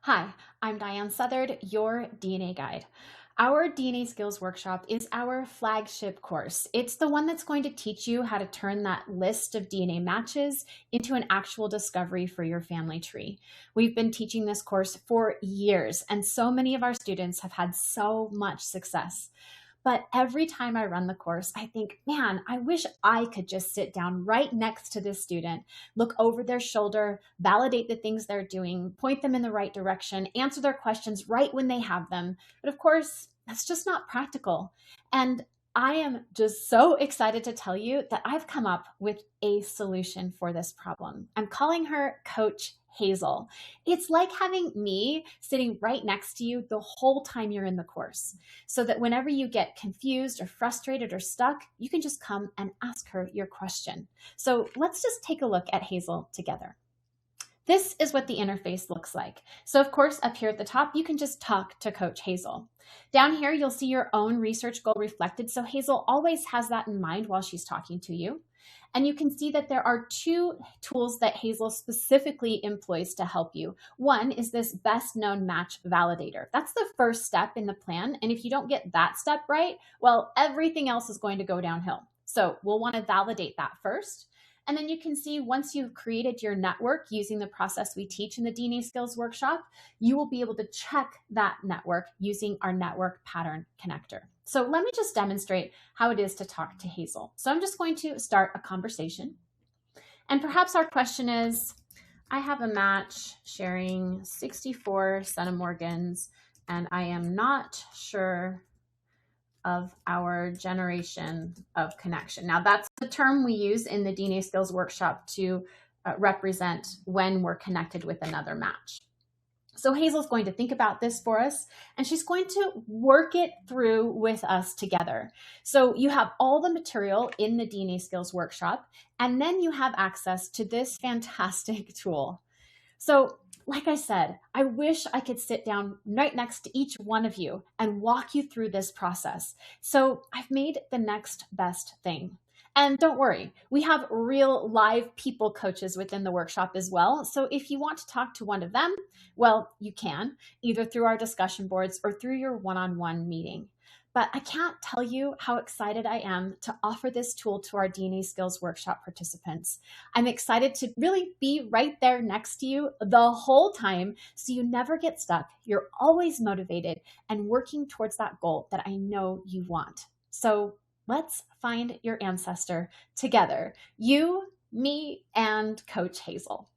Hi, I'm Diane Southard, your DNA guide. Our DNA Skills Workshop is our flagship course. It's the one that's going to teach you how to turn that list of DNA matches into an actual discovery for your family tree. We've been teaching this course for years, and so many of our students have had so much success. But every time I run the course, I think, man, I wish I could just sit down right next to this student, look over their shoulder, validate the things they're doing, point them in the right direction, answer their questions right when they have them. But of course, that's just not practical. And I am just so excited to tell you that I've come up with a solution for this problem. I'm calling her Coach Hazel. It's like having me sitting right next to you the whole time you're in the course, so that whenever you get confused or frustrated or stuck, you can just come and ask her your question. So let's just take a look at Hazel together. This is what the interface looks like. So of course, up here at the top, you can just talk to Coach Hazel. Down here, you'll see your own research goal reflected. So Hazel always has that in mind while she's talking to you. And you can see that there are two tools that Hazel specifically employs to help you. One is this best known match validator. That's the first step in the plan. And if you don't get that step right, well, everything else is going to go downhill. So we'll want to validate that first. And then you can see once you've created your network using the process we teach in the DNA Skills Workshop, you will be able to check that network using our network pattern connector. So let me just demonstrate how it is to talk to Hazel. So I'm just going to start a conversation. And perhaps our question is, I have a match sharing 64 centimorgans, and I am not sure of our generation of connection. Now, that's the term we use in the DNA Skills Workshop to represent when we're connected with another match. So Hazel's going to think about this for us, and she's going to work it through with us together. So you have all the material in the DNA Skills Workshop, and then you have access to this fantastic tool. So like I said, I wish I could sit down right next to each one of you and walk you through this process. So I've made the next best thing. And don't worry, we have real live people coaches within the workshop as well. So if you want to talk to one of them, well, you can, either through our discussion boards or through your one-on-one meeting. But I can't tell you how excited I am to offer this tool to our DNA Skills Workshop participants. I'm excited to really be right there next to you the whole time, so you never get stuck. You're always motivated and working towards that goal that I know you want. So let's find your ancestor together, you, me, and Coach Hazel.